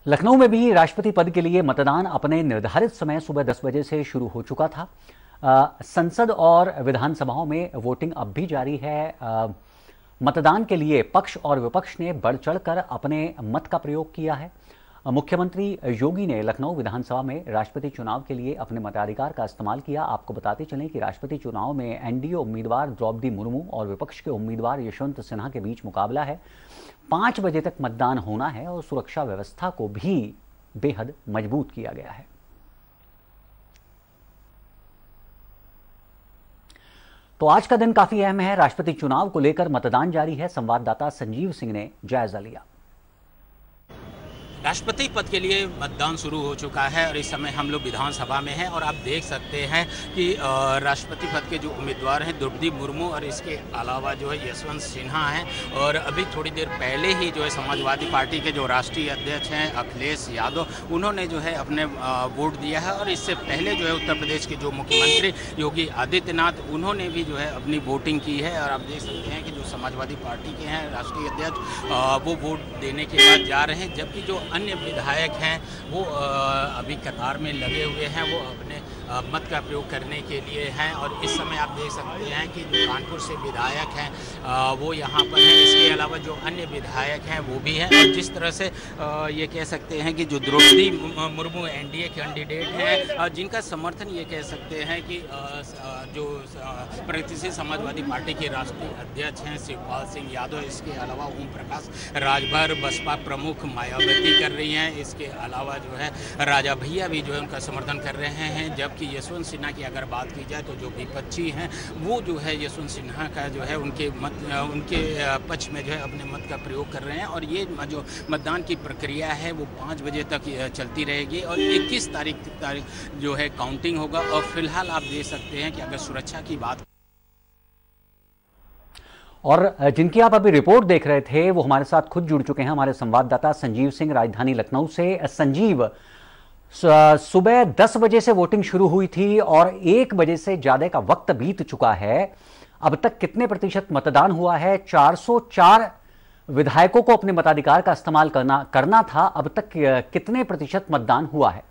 लखनऊ में भी राष्ट्रपति पद के लिए मतदान अपने निर्धारित समय सुबह 10 बजे से शुरू हो चुका था। संसद और विधानसभाओं में वोटिंग अब भी जारी है। मतदान के लिए पक्ष और विपक्ष ने बढ़ चढ़कर अपने मत का प्रयोग किया है। मुख्यमंत्री योगी ने लखनऊ विधानसभा में राष्ट्रपति चुनाव के लिए अपने मताधिकार का इस्तेमाल किया। आपको बताते चलें कि राष्ट्रपति चुनाव में एनडीए उम्मीदवार द्रौपदी मुर्मू और विपक्ष के उम्मीदवार यशवंत सिन्हा के बीच मुकाबला है। 5 बजे तक मतदान होना है और सुरक्षा व्यवस्था को भी बेहद मजबूत किया गया है। तो आज का दिन काफी अहम है। राष्ट्रपति चुनाव को लेकर मतदान जारी है। संवाददाता संजीव सिंह ने जायजा लिया। राष्ट्रपति पद के लिए मतदान शुरू हो चुका है और इस समय हम लोग विधानसभा में हैं और आप देख सकते हैं कि राष्ट्रपति पद के जो उम्मीदवार हैं द्रौपदी मुर्मू और इसके अलावा जो है यशवंत सिन्हा हैं। और अभी थोड़ी देर पहले ही जो है समाजवादी पार्टी के जो राष्ट्रीय अध्यक्ष हैं अखिलेश यादव उन्होंने जो है अपने वोट दिया है। और इससे पहले जो है उत्तर प्रदेश के जो मुख्यमंत्री योगी आदित्यनाथ उन्होंने भी जो है अपनी वोटिंग की है। और आप देख सकते हैं कि जो समाजवादी पार्टी के हैं राष्ट्रीय अध्यक्ष वो वोट देने के बाद जा रहे हैं, जबकि जो अन्य विधायक हैं वो अभी कतार में लगे हुए हैं, वो अपने मत का प्रयोग करने के लिए हैं। और इस समय आप देख सकते हैं कि जो कानपुर से विधायक हैं वो यहाँ पर हैं। इसके अलावा जो अन्य विधायक हैं वो भी हैं। और जिस तरह से ये कह सकते हैं कि जो द्रौपदी मुर्मू एनडीए कैंडिडेट हैं जिनका समर्थन ये कह सकते हैं कि जो प्रगतिशील समाजवादी पार्टी के राष्ट्रीय अध्यक्ष हैं शिवपाल सिंह यादव, इसके अलावा ओम प्रकाश राजभर बसपा प्रमुख मायावती कर रही हैं। इसके अलावा जो है राजा भैया भी जो है उनका समर्थन कर रहे हैं। जबकि यशवंत सिन्हा की अगर बात की जाए तो जो विपक्षी हैं वो जो है यशवंत सिन्हा का जो है उनके पक्ष में जो है अपने मत का प्रयोग कर रहे हैं। और ये जो मतदान की प्रक्रिया है वो 5 बजे तक चलती रहेगी और 21 तारीख जो है काउंटिंग होगा। और फिलहाल आप देख सकते हैं कि अगर सुरक्षा की बात और जिनकी आप अभी रिपोर्ट देख रहे थे वो हमारे साथ खुद जुड़ चुके हैं, हमारे संवाददाता संजीव सिंह राजधानी लखनऊ से। संजीव, सुबह 10 बजे से वोटिंग शुरू हुई थी और 1 बजे से ज्यादा का वक्त बीत चुका है। अब तक कितने प्रतिशत मतदान हुआ है? 404 विधायकों को अपने मताधिकार का इस्तेमाल करना था। अब तक कितने प्रतिशत मतदान हुआ है?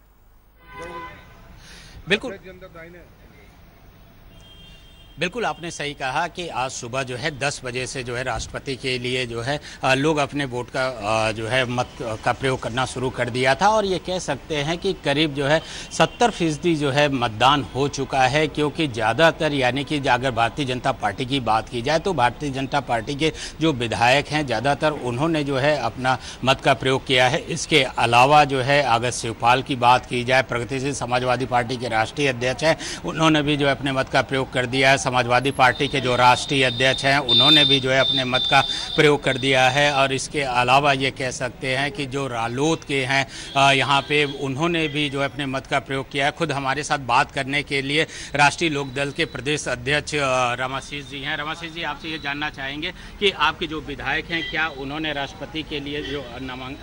बिल्कुल आपने सही कहा कि आज सुबह जो है 10 बजे से जो है राष्ट्रपति के लिए जो है लोग अपने वोट का जो है मत का प्रयोग करना शुरू कर दिया था। और ये कह सकते हैं कि करीब जो है 70% जो है मतदान हो चुका है। क्योंकि ज़्यादातर यानी कि अगर भारतीय जनता पार्टी की बात की जाए तो भारतीय जनता पार्टी के जो विधायक हैं ज़्यादातर उन्होंने जो है अपना मत का प्रयोग किया है। इसके अलावा जो है अगर शिवपाल की बात की जाए प्रगतिशील समाजवादी पार्टी के राष्ट्रीय अध्यक्ष हैं उन्होंने भी जो है अपने मत का प्रयोग कर दिया है। समाजवादी पार्टी के जो राष्ट्रीय अध्यक्ष हैं उन्होंने भी जो है अपने मत का प्रयोग कर दिया है। और इसके अलावा ये कह सकते हैं कि जो रालोद के हैं यहाँ पे उन्होंने भी जो है अपने मत का प्रयोग किया है। खुद हमारे साथ बात करने के लिए राष्ट्रीय लोकदल के प्रदेश अध्यक्ष रमाशीष जी हैं। रमाशीष जी, आपसे ये जानना चाहेंगे कि आपके जो विधायक हैं क्या उन्होंने राष्ट्रपति के लिए जो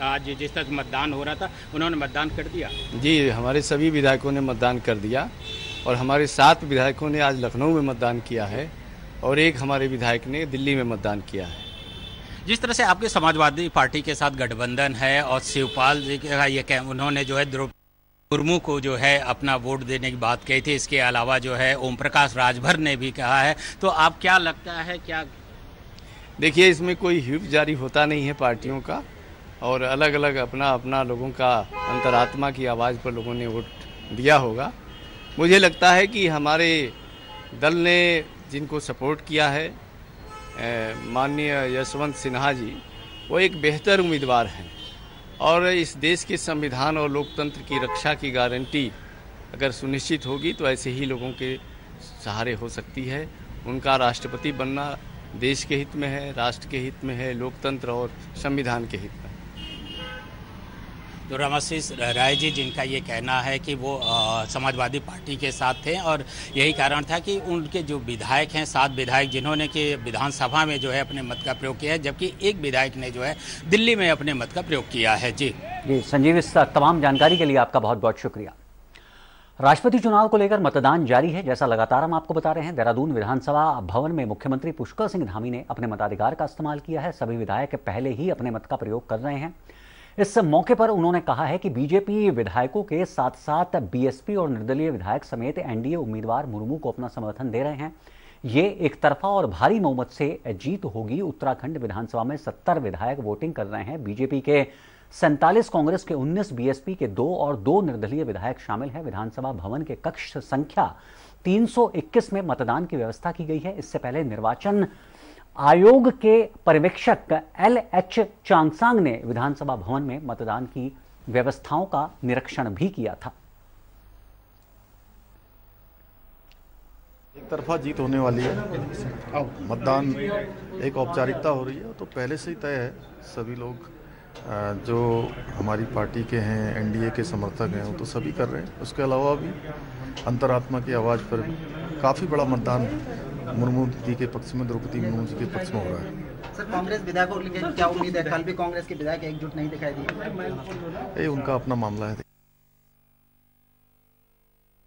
आज जिस तरह मतदान हो रहा था उन्होंने मतदान कर दिया? जी, हमारे सभी विधायकों ने मतदान कर दिया और हमारे 7 विधायकों ने आज लखनऊ में मतदान किया है और 1 हमारे विधायक ने दिल्ली में मतदान किया है। जिस तरह से आपके समाजवादी पार्टी के साथ गठबंधन है और शिवपाल जी का ये उन्होंने जो है द्रौपदी मुर्मू को जो है अपना वोट देने की बात कही थी, इसके अलावा जो है ओम प्रकाश राजभर ने भी कहा है, तो आप क्या लगता है क्या? देखिए, इसमें कोई व्हिप जारी होता नहीं है पार्टियों का और अलग अलग अपना अपना लोगों का अंतरात्मा की आवाज़ पर लोगों ने वोट दिया होगा। मुझे लगता है कि हमारे दल ने जिनको सपोर्ट किया है माननीय यशवंत सिन्हा जी, वो एक बेहतर उम्मीदवार हैं और इस देश के संविधान और लोकतंत्र की रक्षा की गारंटी अगर सुनिश्चित होगी तो ऐसे ही लोगों के सहारे हो सकती है। उनका राष्ट्रपति बनना देश के हित में है, राष्ट्र के हित में है, लोकतंत्र और संविधान के हित में। तो रमाशीष राय जी, जिनका ये कहना है कि वो समाजवादी पार्टी के साथ थे और यही कारण था कि उनके जो विधायक हैं 7 विधायक जिन्होंने कि विधानसभा में जो है अपने मत का प्रयोग किया है, जबकि 1 विधायक ने जो है दिल्ली में अपने मत का प्रयोग किया है। जी संजीव, इस तमाम जानकारी के लिए आपका बहुत बहुत शुक्रिया। राष्ट्रपति चुनाव को लेकर मतदान जारी है। जैसा लगातार हम आपको बता रहे हैं, देहरादून विधानसभा भवन में मुख्यमंत्री पुष्कर सिंह धामी ने अपने मताधिकार का इस्तेमाल किया है। सभी विधायक पहले ही अपने मत का प्रयोग कर रहे हैं। इस मौके पर उन्होंने कहा है कि बीजेपी विधायकों के साथ साथ बीएसपी और निर्दलीय विधायक समेत एनडीए उम्मीदवार मुर्मू को अपना समर्थन दे रहे हैं। ये एक तरफा और भारी बहुमत से जीत होगी। उत्तराखंड विधानसभा में 70 विधायक वोटिंग कर रहे हैं। बीजेपी के 47, कांग्रेस के 19, बीएसपी के 2 और 2 निर्दलीय विधायक शामिल हैं। विधानसभा भवन के कक्ष संख्या 321 में मतदान की व्यवस्था की गई है। इससे पहले निर्वाचन आयोग के पर्यवेक्षक LH चांगसांग ने विधानसभा भवन में मतदान की व्यवस्थाओं का निरीक्षण भी किया था। एक तरफा जीत होने वाली है। मतदान एक औपचारिकता हो रही है, तो पहले से ही तय है। सभी लोग जो हमारी पार्टी के हैं, एनडीए के समर्थक हैं, वो तो सभी कर रहे हैं। उसके अलावा भी अंतरात्मा की आवाज़ पर काफ़ी बड़ा मतदान मुर्मू जी के पक्ष में, द्रौपदी मुर्मू जी के पक्ष में हो रहा है। सर, कांग्रेस विधायकों के लिए क्या उम्मीद है? कल भी कांग्रेस के विधायक एकजुट नहीं दिखाई दिए। ये उनका अपना मामला है।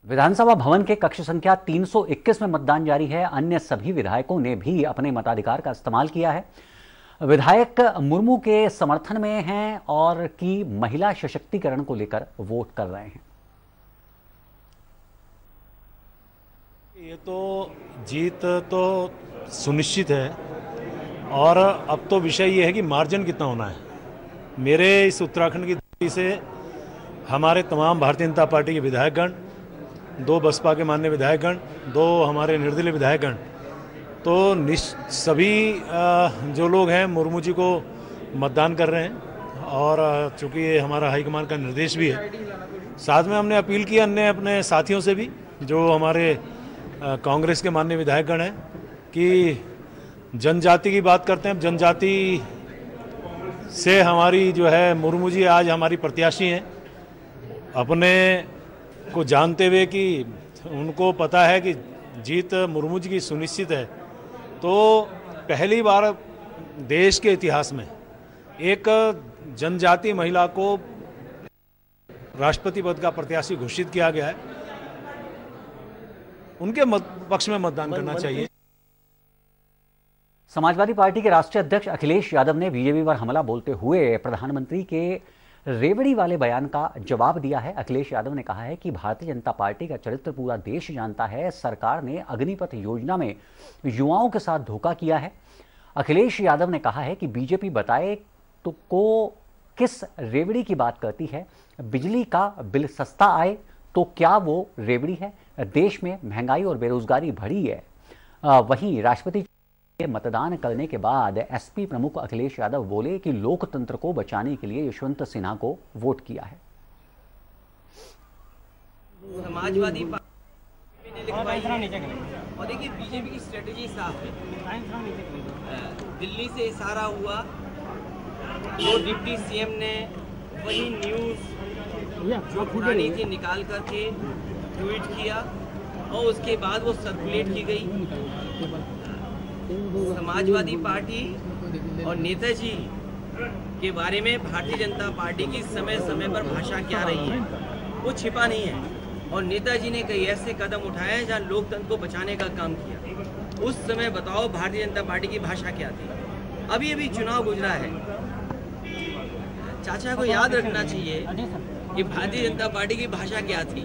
विधानसभा भवन के कक्ष संख्या 321 में मतदान जारी है। अन्य सभी विधायकों ने भी अपने मताधिकार का इस्तेमाल किया है। विधायक मुर्मू के समर्थन में हैं और की महिला सशक्तिकरण को लेकर वोट कर रहे हैं। ये तो जीत तो सुनिश्चित है और अब तो विषय ये है कि मार्जिन कितना होना है। मेरे इस उत्तराखंड की दृष्टि से हमारे तमाम भारतीय जनता पार्टी के विधायकगण, 2 बसपा के माननीय विधायकगण, 2 हमारे निर्दलीय विधायकगण, तो सभी जो लोग हैं मुर्मू जी को मतदान कर रहे हैं। और चूँकि ये हमारा हाईकमान का निर्देश भी है, साथ में हमने अपील की अन्य अपने साथियों से भी जो हमारे कांग्रेस के माननीय विधायकगण हैं कि जनजाति की बात करते हैं। जनजाति से हमारी जो है मुर्मू जी आज हमारी प्रत्याशी हैं। अपने को जानते हुए कि उनको पता है कि जीत मुर्मू जी की सुनिश्चित है, तो पहली बार देश के इतिहास में एक जनजाति महिला को राष्ट्रपति पद का प्रत्याशी घोषित किया गया है। उनके पक्ष में मतदान करना चाहिए। समाजवादी पार्टी के राष्ट्रीय अध्यक्ष अखिलेश यादव ने बीजेपी पर हमला बोलते हुए प्रधानमंत्री के रेवड़ी वाले बयान का जवाब दिया है। अखिलेश यादव ने कहा है कि भारतीय जनता पार्टी का चरित्र पूरा देश जानता है। सरकार ने अग्निपथ योजना में युवाओं के साथ धोखा किया है। अखिलेश यादव ने कहा है कि बीजेपी बताए तो को किस रेवड़ी की बात करती है। बिजली का बिल सस्ता आए तो क्या वो रेवड़ी है? देश में महंगाई और बेरोजगारी बढ़ी है। वहीं राष्ट्रपति मतदान करने के बाद एसपी प्रमुख अखिलेश यादव बोले कि लोकतंत्र को बचाने के लिए यशवंत सिन्हा को वोट किया है। समाजवादी पार्टी ने लिखवाई और देखिए बीजेपी की स्ट्रेटेजी साफ है। दिल्ली से इशारा हुआ तो डिप्टी सीएम ने वही न्यूज़ जो पुरानी थी निकाल करके ट्वीट किया और उसके बाद वो सर्कुलेट की गई। समाजवादी पार्टी और नेताजी के बारे में भारतीय जनता पार्टी की समय समय पर भाषा क्या रही है वो छिपा नहीं है। और नेताजी ने कई ऐसे कदम उठाए जहां लोकतंत्र को बचाने का काम किया। उस समय बताओ भारतीय जनता पार्टी की भाषा क्या थी? अभी अभी चुनाव गुजरा है। चाचा को याद रखना चाहिए कि भारतीय जनता पार्टी की भाषा क्या थी।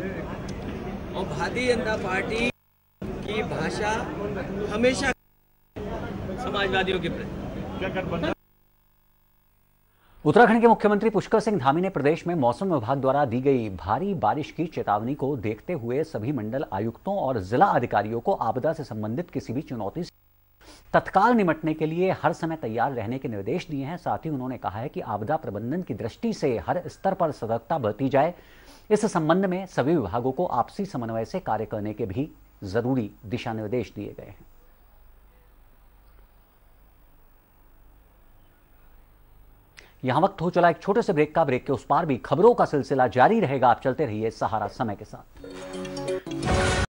और भारतीय जनता पार्टी की भाषा हमेशा समाजवादियों के प्रति। उत्तराखंड के मुख्यमंत्री पुष्कर सिंह धामी ने प्रदेश में मौसम विभाग द्वारा दी गई भारी बारिश की चेतावनी को देखते हुए सभी मंडल आयुक्तों और जिला अधिकारियों को आपदा से संबंधित किसी भी चुनौती से तत्काल निपटने के लिए हर समय तैयार रहने के निर्देश दिए हैं। साथ ही उन्होंने कहा है कि आपदा प्रबंधन की दृष्टि से हर स्तर पर सतर्कता बरती जाए। इस संबंध में सभी विभागों को आपसी समन्वय से कार्य करने के भी जरूरी दिशा निर्देश दिए गए हैं। यहां वक्त हो चला एक छोटे से ब्रेक का। ब्रेक के उस पार भी खबरों का सिलसिला जारी रहेगा। आप चलते रहिए सहारा समय के साथ।